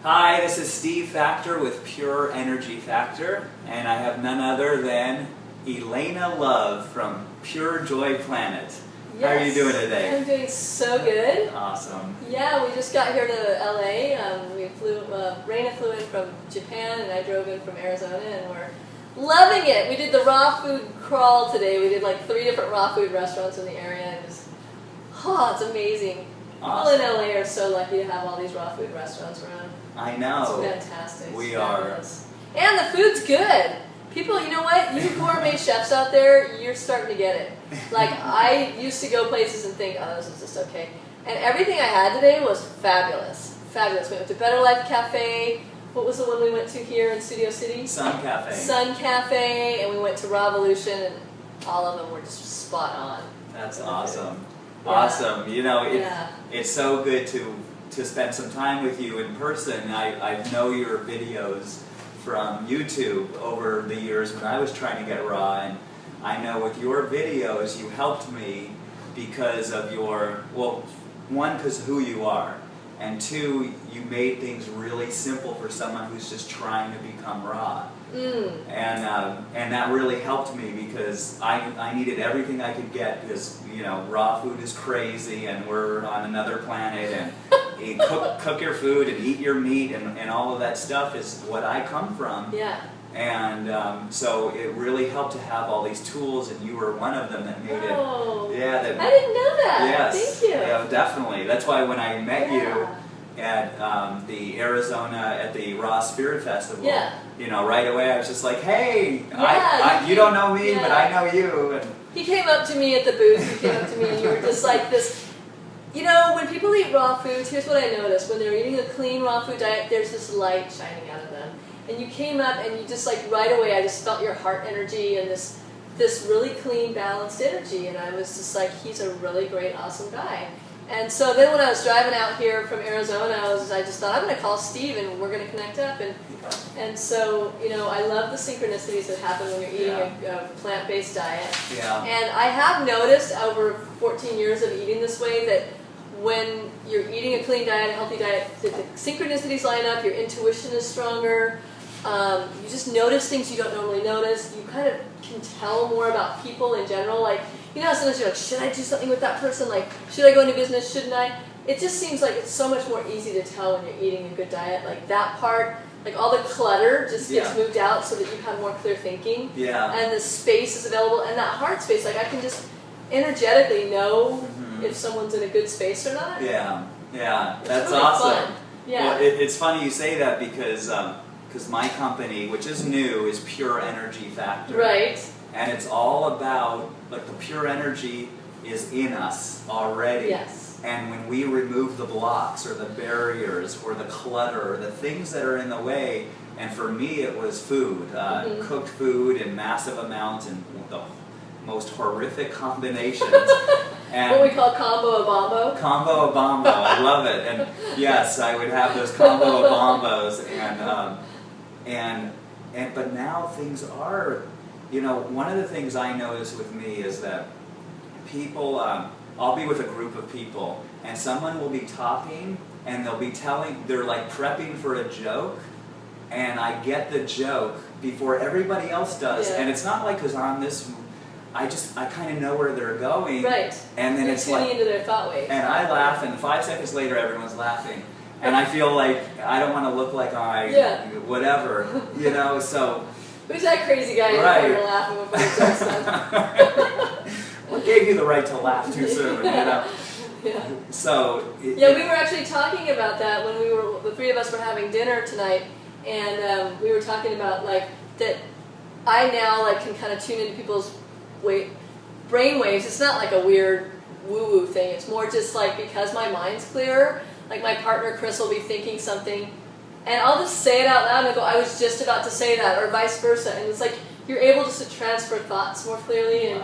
Hi, this is Steve Factor with Pure Energy Factor, and I have none other than Elaina Love from Pure Joy Planet. Yes. How are you doing today? I'm doing so good. Awesome. Yeah, we just got here to LA. Raina flew in from Japan and I drove in from Arizona, and we're loving it. We did the raw food crawl today. We did like 3 different raw food restaurants in the area, and it's amazing. Awesome. People in LA are so lucky to have all these raw food restaurants around. I know. It's fantastic. We are. And the food's good. People, you know what? You gourmet chefs out there, you're starting to get it. Like, I used to go places and think, oh, this is just okay. And everything I had today was fabulous. Fabulous. We went to Better Life Cafe. What was the one we went to here in Studio City? Sun Cafe. Sun Cafe. And we went to Revolution, and all of them were just spot on. That's awesome. Yeah. Awesome. You know, Yeah. it's so good to spend some time with you in person. I know your videos from YouTube over the years when I was trying to get raw, and I know with your videos you helped me because of your, well, one, because of who you are, and 2, you made things really simple for someone who's just trying to become raw. And that really helped me because I needed everything I could get because, you know, raw food is crazy and we're on another planet, and you cook your food and eat your meat and all of that stuff is what I come from. Yeah. And so it really helped to have all these tools, and you were one of them that made it. Yeah, I didn't know that. Yes. Thank you. Yeah, definitely. That's why when I met you at the Arizona at the Raw Spirit Festival, you know, right away I was just like, hey, you don't know me, but I know you. And he came up to me at the booth. You came up to me, and you were just like this. You know, when people eat raw foods, here's what I noticed. When they're eating a clean raw food diet, there's this light shining out of them. And you came up and you just like right away, I just felt your heart energy and this really clean, balanced energy. And I was just like, he's a really great, awesome guy. And so then when I was driving out here from Arizona, I just thought, I'm going to call Steve and we're going to connect up. And so, you know, I love the synchronicities that happen when you're eating a plant-based diet. Yeah. And I have noticed over 14 years of eating this way that when you're eating a clean diet, a healthy diet, the synchronicities line up, your intuition is stronger, you just notice things you don't normally notice, you kind of can tell more about people in general, like, you know, sometimes you're like, should I do something with that person, like, should I go into business, shouldn't I? It just seems like it's so much more easy to tell when you're eating a good diet, like that part, like all the clutter just gets moved out so that you have more clear thinking, and the space is available, and that heart space, like I can just energetically know if someone's in a good space or not. Yeah, that's really awesome. Fun. Yeah. Well, it's funny you say that because my company, which is new, is Pure Energy Factor. Right. And it's all about, like, the pure energy is in us already. Yes. And when we remove the blocks or the barriers or the clutter or the things that are in the way, and for me it was food, cooked food in massive amounts and the most horrific combinations. And what we call combo abombo. Combo abombo, I love it. And yes, I would have those combo abombos, but now things are, you know, one of the things I notice with me is that people, I'll be with a group of people, and someone will be talking, and they'll be they're like prepping for a joke, and I get the joke before everybody else does, and it's not like because I'm this. I kind of know where they're going, right? And then it's like into their thought waves. And I laugh, and 5 seconds later, everyone's laughing, and I feel like I don't want to look like whatever, you know. So who's that crazy guy you're laughing when he jokes on? What gave you the right to laugh too soon? You know. Yeah. So we were actually talking about that when the 3 of us were having dinner tonight, and we were talking about like that. I now like can kind of tune into people's brain waves. It's not like a weird woo-woo thing. It's more just like because my mind's clearer, like my partner Chris will be thinking something and I'll just say it out loud and I'll go, I was just about to say that, or vice versa. And it's like you're able just to transfer thoughts more clearly. And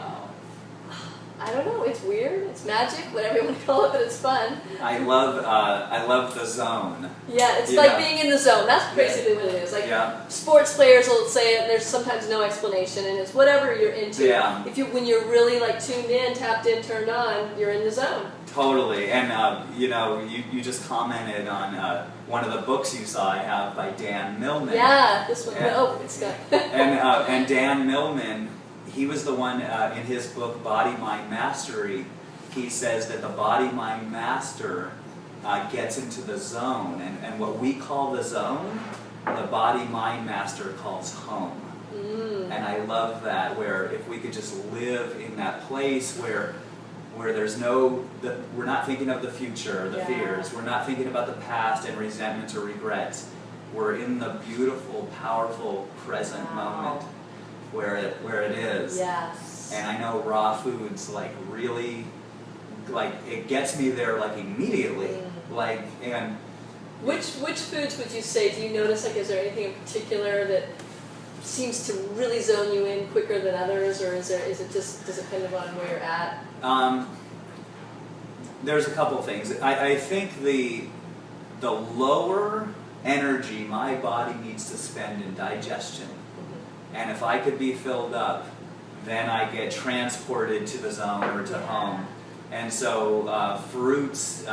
I don't know, it's weird, it's magic, whatever you want to call it, but it's fun. I love the zone. Yeah, it's like being in the zone. That's basically what it is. Like sports players will say it, and there's sometimes no explanation, and it's whatever you're into. Yeah. When you're really like tuned in, tapped in, turned on, you're in the zone. Totally, and you know, you just commented on one of the books you saw I have by Dan Millman. Yeah, this one. And, oh, it's got. and Dan Millman, he was the one in his book Body Mind Mastery. He says that the body mind master gets into the zone, and what we call the zone, the body mind master calls home. And I love that, where if we could just live in that place where there's no, we're not thinking of the future, the fears, we're not thinking about the past and resentments or regrets. We're in the beautiful, powerful present moment where it is. Yes. And I know raw foods like really, like it gets me there like immediately. Like, and which foods would you say, do you notice, like, is there anything in particular that seems to really zone you in quicker than others, or is it just dependent on where you're at? There's a couple things. I think the lower energy my body needs to spend in digestion, and if I could be filled up, then I get transported to the zone or to home. And so fruits,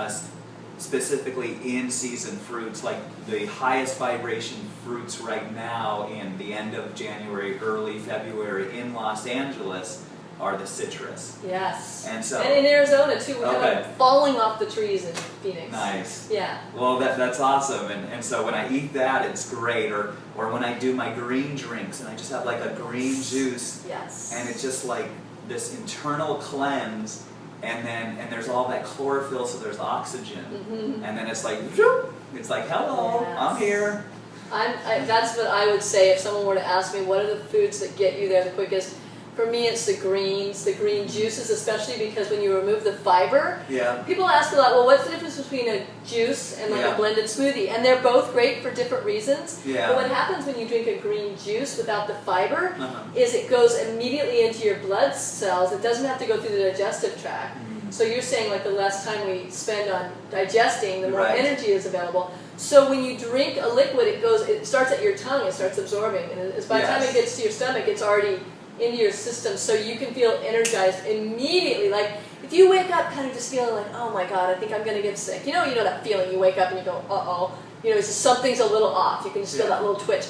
specifically in-season fruits, like the highest vibration fruits right now in the end of January, early February in Los Angeles are the citrus. Yes. And so, and in Arizona too, we're kind of falling off the trees in Phoenix. Nice. Yeah. Well, that's awesome. And so when I eat that, it's great. Or when I do my green drinks and I just have like a green juice. Yes. And it's just like this internal cleanse. And there's all that chlorophyll, so there's oxygen. And then it's like, whoop, it's like, hello, I'm here. That's what I would say if someone were to ask me, what are the foods that get you there the quickest? For me, it's the greens, the green juices, especially because when you remove the fiber, people ask a lot, well, what's the difference between a juice and like a blended smoothie? And they're both great for different reasons. But what happens when you drink a green juice without the fiber is it goes immediately into your blood cells. It doesn't have to go through the digestive tract. So you're saying like the less time we spend on digesting, the more energy is available. So when you drink a liquid, it starts at your tongue, it starts absorbing. And by the time it gets to your stomach, it's already into your system, so you can feel energized immediately. Like if you wake up kind of just feeling like, oh my god, I think I'm going to get sick. You know that feeling. You wake up and you go, uh-oh. You know, it's just something's a little off. You can just feel that little twitch.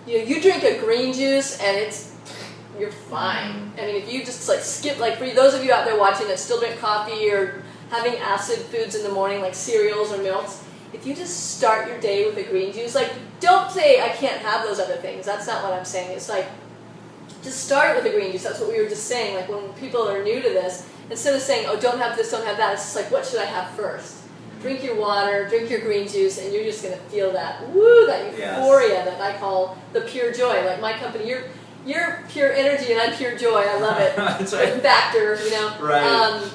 You drink a green juice and you're fine. I mean, if you just like skip, like for those of you out there watching that still drink coffee or having acid foods in the morning like cereals or milks, if you just start your day with a green juice, like don't say I can't have those other things. That's not what I'm saying. It's like, just start with a green juice. That's what we were just saying. Like when people are new to this, instead of saying, oh, don't have this, don't have that, it's just like, what should I have first? Drink your water, drink your green juice, and you're just going to feel that, woo, that euphoria that I call the pure joy. Like my company, you're pure energy and I'm pure joy. I love it. That's right. With Factor, you know. Right.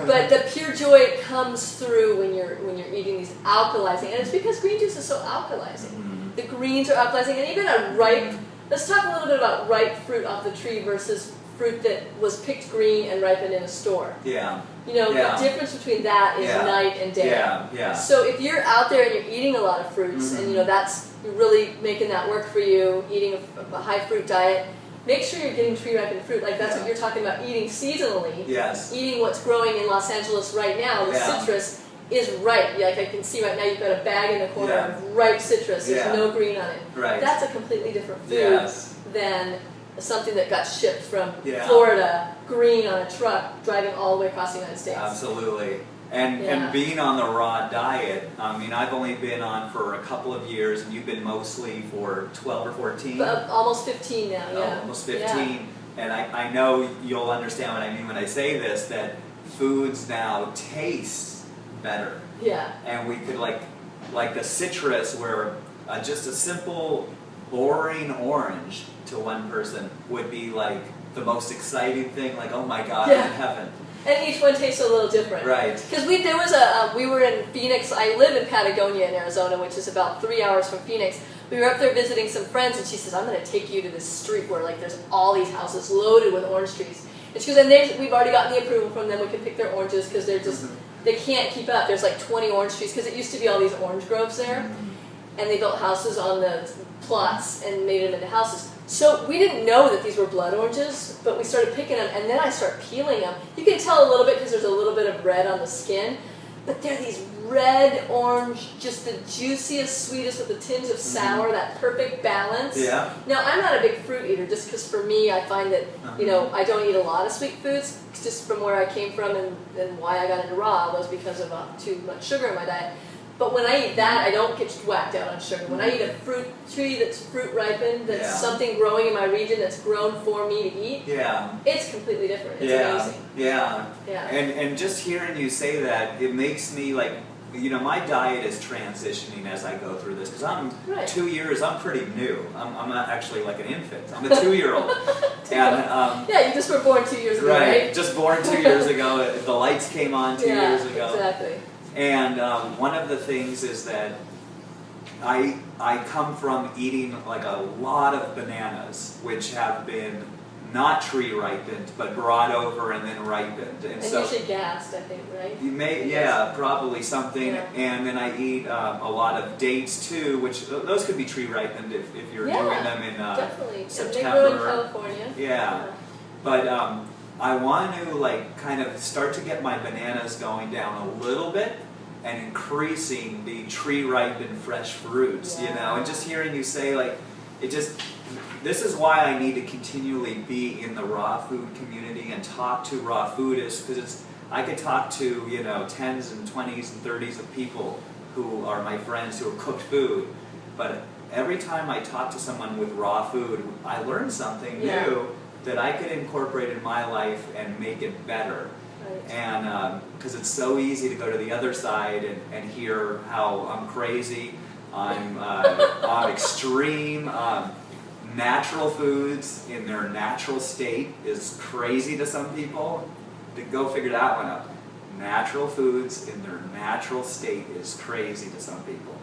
But the pure joy comes through when you're eating these alkalizing, and it's because green juice is so alkalizing. The greens are alkalizing, and even a ripe. Let's talk a little bit about ripe fruit off the tree versus fruit that was picked green and ripened in a store. Yeah. You know, the difference between that is night and day. Yeah. So if you're out there and you're eating a lot of fruits, and you know you're really making that work for you, eating a high fruit diet, make sure you're getting tree ripened fruit. Like that's what you're talking about, eating seasonally. Yes. Eating what's growing in Los Angeles right now, the citrus is ripe. Like I can see right now, you've got a bag in the corner of ripe citrus. There's no green on it. Right. That's a completely different food than something that got shipped from Florida, green on a truck, driving all the way across the United States. Absolutely. And being on the raw diet, I mean, I've only been on for a couple of years, and you've been mostly for 12 or 14? Almost 15 now, Oh, almost 15. And I know you'll understand what I mean when I say this, that foods now taste better. Yeah. And we could like the citrus, where just a simple boring orange to one person would be like the most exciting thing, like, oh my god, I'm in heaven. And each one tastes a little different. Right. Because we were in Phoenix. I live in Patagonia in Arizona, which is about 3 hours from Phoenix. We were up there visiting some friends, and she says, I'm going to take you to this street where like there's all these houses loaded with orange trees. And she goes, and we've already gotten the approval from them. We can pick their oranges because they're just, they can't keep up. There's like 20 orange trees because it used to be all these orange groves there. and they built houses on the plots and made them into houses. So we didn't know that these were blood oranges, but we started picking them, and then I start peeling them. You can tell a little bit because there's a little bit of red on the skin, but they're these red, orange, just the juiciest, sweetest with a tinge of sour, that perfect balance. Yeah. Now, I'm not a big fruit eater, just because for me, I find that, you know, I don't eat a lot of sweet foods, just from where I came from and why I got into raw was because of too much sugar in my diet. But when I eat that, I don't get whacked out on sugar. When I eat a fruit tree that's fruit ripened, that's something growing in my region that's grown for me to eat, it's completely different. It's amazing. Yeah. Yeah. And just hearing you say that, it makes me like, you know, my diet is transitioning as I go through this, because I'm 2 years, I'm pretty new. I'm not actually like an infant. I'm a 2-year-old. And, yeah, you just were born 2 years ago, right? Just born 2 years ago. The lights came on 2 years ago. Exactly. And one of the things is that I come from eating like a lot of bananas, which have been not tree ripened, but brought over and then ripened. And so, usually gassed, I think, right? You may, probably something. Yeah. And then I eat a lot of dates too, which those could be tree ripened if you're doing them in definitely. September. And they grow in California. Yeah. But I want to like kind of start to get my bananas going down a little bit and increasing the tree ripened fresh fruits, you know, and just hearing you say like, this is why I need to continually be in the raw food community and talk to raw foodists, because I could talk to, you know, 10s and 20s and 30s of people who are my friends who have cooked food, but every time I talk to someone with raw food, I learn something new that I could incorporate in my life and make it better. Right. And because it's so easy to go to the other side and hear how I'm crazy, I'm extreme. Natural foods in their natural state is crazy to some people. Go figure that one out. Natural foods in their natural state is crazy to some people.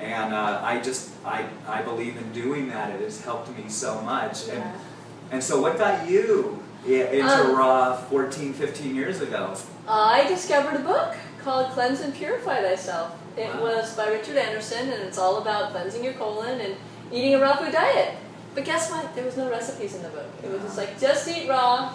And I believe in doing that. It has helped me so much. And so what got you into raw 14, 15 years ago? I discovered a book called Cleanse and Purify Thyself. It was by Richard Anderson, and it's all about cleansing your colon and eating a raw food diet. But guess what? There was no recipes in the book. It was just like, just eat raw.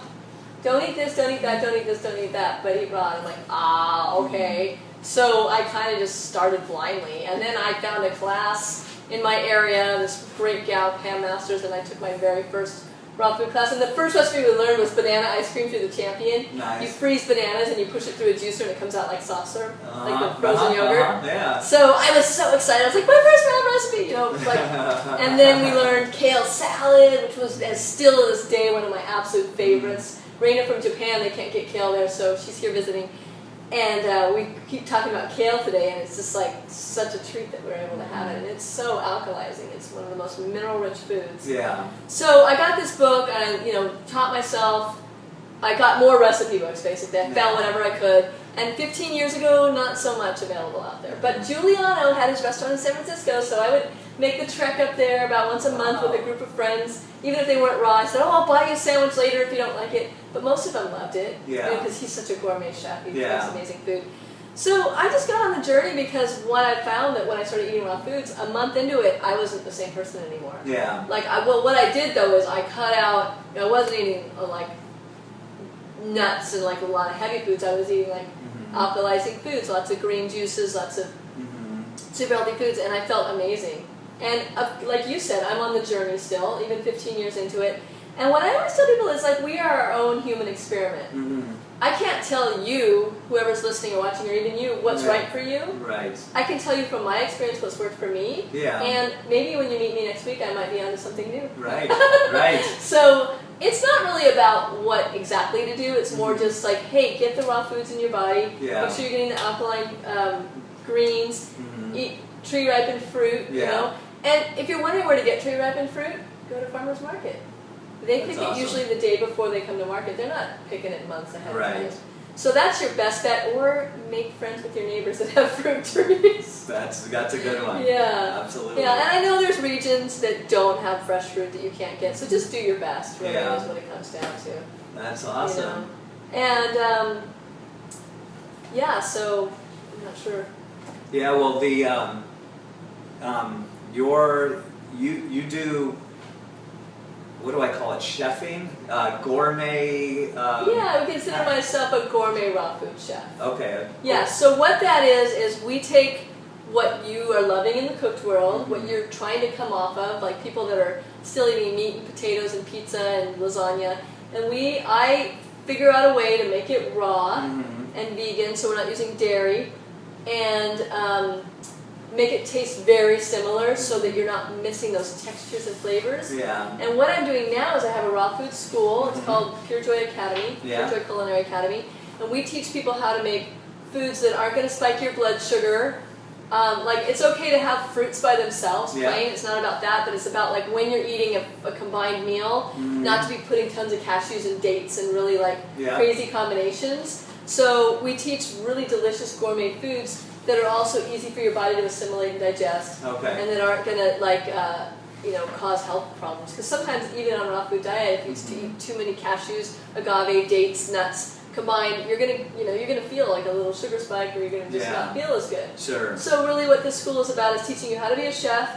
Don't eat this, don't eat that, don't eat this, don't eat that, but eat raw. And I'm like, okay. So I kind of just started blindly. And then I found a class in my area, this great gal, Pam Masters, and I took my very first raw food class. And the first recipe we learned was banana ice cream through the Champion. Nice. You freeze bananas and you push it through a juicer and it comes out like soft serve, like with frozen yogurt. Yeah. So I was so excited. I was like, my first raw recipe, you know. Like, and then we learned kale salad, which was still to this day one of my absolute favorites. Raina from Japan, they can't get kale there, so she's here visiting. And we keep talking about kale today, and it's just like such a treat that we're able to have it. And it's so alkalizing. It's one of the most mineral-rich foods. Yeah. So I got this book, and taught myself. I got more recipe books, basically. I found whatever I could. And 15 years ago, not so much available out there. But Giuliano had his restaurant in San Francisco, so I would make the trek up there about once a month with a group of friends. Even if they weren't raw, I said, oh, I'll buy you a sandwich later if you don't like it. But most of them loved it, because he's such a gourmet chef. He makes amazing food. So I just got on the journey because what I found that when I started eating raw foods, a month into it, I wasn't the same person anymore. Yeah. Like, what I did, though, is I cut out, I wasn't eating, like, nuts and, like, a lot of heavy foods. I was eating, like, alkalizing foods, lots of green juices, lots of super healthy foods, and I felt amazing. And like you said, I'm on the journey still, even 15 years into it. And what I always tell people is like, we are our own human experiment. I can't tell you, whoever's listening or watching, or even you, what's right for you. Right. I can tell you from my experience what's worked for me. Yeah. And maybe when you meet me next week, I might be onto something new. Right. Right. So it's not really about what exactly to do. It's more just like, hey, get the raw foods in your body. Yeah. Make sure you're getting the alkaline greens. Eat tree-ripened fruit, you know. And if you're wondering where to get tree-ripened fruit, go to farmer's market. They pick it usually the day before they come to market. They're not picking it months ahead of time. So that's your best bet, or make friends with your neighbors that have fruit trees. That's a good one. Yeah. Absolutely. Yeah, and I know there's regions that don't have fresh fruit that you can't get, so just do your best, really, is what it comes down to. That's awesome. And, so, I'm not sure. Yeah, well, you do, what do I call it, chefing? Gourmet? Yeah, I would consider myself a gourmet raw food chef. Okay. Yeah, so what that is we take what you are loving in the cooked world, what you're trying to come off of, like people that are still eating meat and potatoes and pizza and lasagna, and I figure out a way to make it raw and vegan, so we're not using dairy, and make it taste very similar so that you're not missing those textures and flavors. Yeah. And what I'm doing now is I have a raw food school. It's called Pure Joy Academy, Yeah. Pure Joy Culinary Academy, and we teach people how to make foods that aren't going to spike your blood sugar. Like, it's okay to have fruits by themselves, plain. It's not about that, but it's about, like, when you're eating a combined meal, not to be putting tons of cashews and dates and really, like, crazy combinations. So we teach really delicious gourmet foods that are also easy for your body to assimilate and digest, and that aren't going to, like, cause health problems. Because sometimes, even on a raw food diet, if you eat too many cashews, agave, dates, nuts combined, you're gonna feel like a little sugar spike, or you're gonna just not feel as good. Sure. So really, what this school is about is teaching you how to be a chef,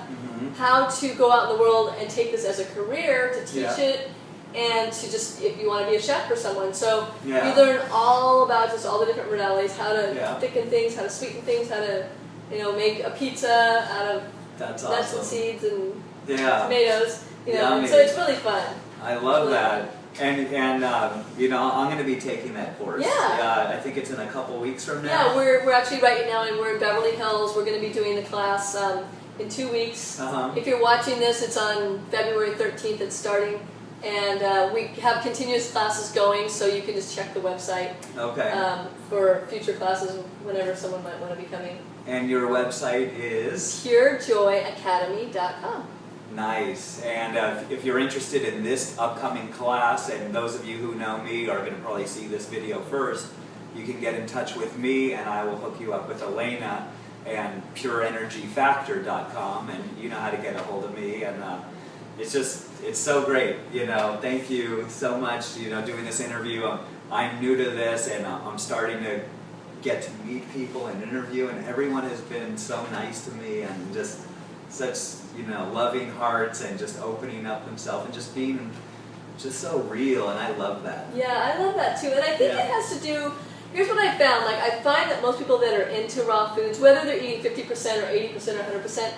how to go out in the world and take this as a career, to teach it, and to just, if you want to be a chef for someone. So you learn all about just all the different modalities, how to thicken things, how to sweeten things, how to make a pizza out of nuts and seeds and tomatoes. So it's really fun. I love that. And I'm going to be taking that course. Yeah. I think it's in a couple weeks from now. Yeah, we're actually right now, and we're in Beverly Hills. We're going to be doing the class in 2 weeks. If you're watching this, it's on February 13th. It's starting, and we have continuous classes going, so you can just check the website for future classes whenever someone might want to be coming. And your website is? PureJoyAcademy.com. Nice. And if you're interested in this upcoming class, and those of you who know me are going to probably see this video first, you can get in touch with me, and I will hook you up with Elaina and PureEnergyFactor.com, and you know how to get a hold of me. And it's so great. Thank you so much. Doing this interview. I'm new to this, and I'm starting to get to meet people and interview, and everyone has been so nice to me, and just such loving hearts, and just opening up themselves and just being just so real, and I love that. Yeah, I love that too, and I think it has to do. Here's what I found. Like, I find that most people that are into raw foods, whether they're eating 50% or 80% or 100%,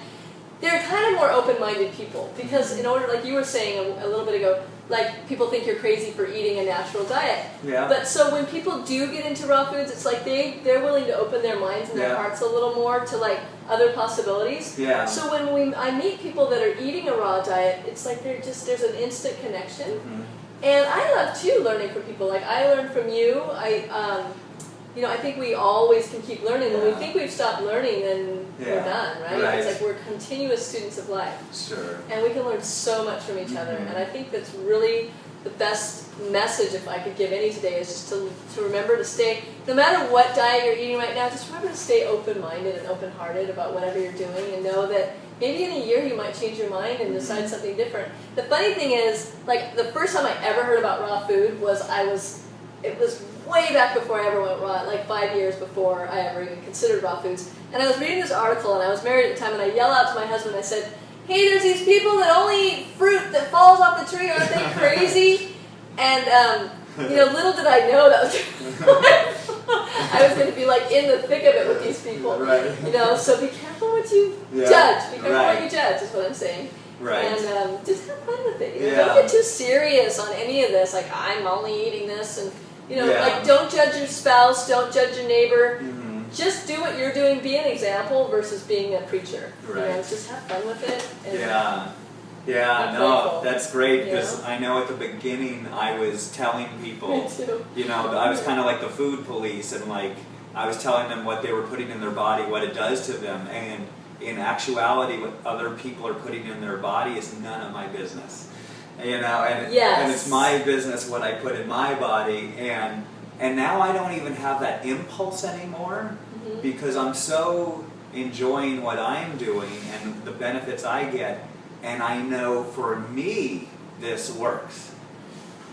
they're kind of more open-minded people, because in order, like you were saying a little bit ago, like, people think you're crazy for eating a natural diet. Yeah. But so when people do get into raw foods, it's like they're willing to open their minds and their hearts a little more to, like, other possibilities. Yeah. So when I meet people that are eating a raw diet, it's like there's an instant connection. And I love too learning from people. Like, I learned from you. I think we always can keep learning. When we think we've stopped learning, then we're done, right? It's like we're continuous students of life. Sure. And we can learn so much from each other. And I think that's really the best message, if I could give any today, is just to remember to stay, no matter what diet you're eating right now, just remember to stay open-minded and open-hearted about whatever you're doing, and know that maybe in a year you might change your mind and decide something different. The funny thing is, like, the first time I ever heard about raw food was it was way back before I ever went raw, like 5 years before I ever even considered raw foods. And I was reading this article, and I was married at the time, and I yelled out to my husband, I said, hey, there's these people that only eat fruit that falls off the tree, aren't they crazy? And, little did I know that was I was going to be, like, in the thick of it with these people. Right. So be careful what you judge. Be careful what you judge, is what I'm saying. Right. And just have fun with it. Don't get too serious on any of this. Like, I'm only eating this, and like, don't judge your spouse, don't judge your neighbor. Just do what you're doing. Be an example versus being a preacher. Right. Just have fun with it. And no, that's great, because I know at the beginning I was telling people, Me too. I was kind of like the food police, and like I was telling them what they were putting in their body, what it does to them, and in actuality, what other people are putting in their body is none of my business. And it's my business what I put in my body, and now I don't even have that impulse anymore, because I'm so enjoying what I'm doing and the benefits I get, and I know for me this works.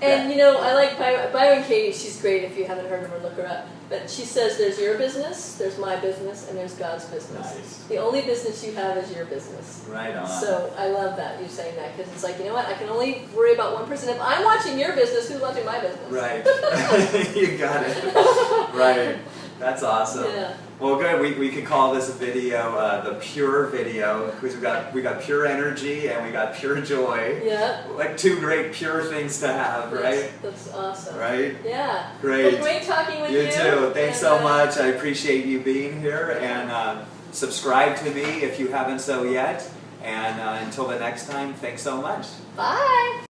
And I like Byron Katie. She's great. If you haven't heard of her, look her up. But she says there's your business, there's my business, and there's God's business. Nice. The only business you have is your business. Right on. So I love that you're saying that, because it's like, you know what, I can only worry about one person. If I'm watching your business, who's watching my business? Right. You got it. Right. That's awesome. Yeah. Well, good. We could call this video the pure video, because we got pure energy and we got pure joy. Yeah. Like two great pure things to have, right? That's awesome. Right? Yeah. Great. Well, great talking with you. You too. Thanks and, so much. I appreciate you being here, and subscribe to me if you haven't so yet. And until the next time, thanks so much. Bye.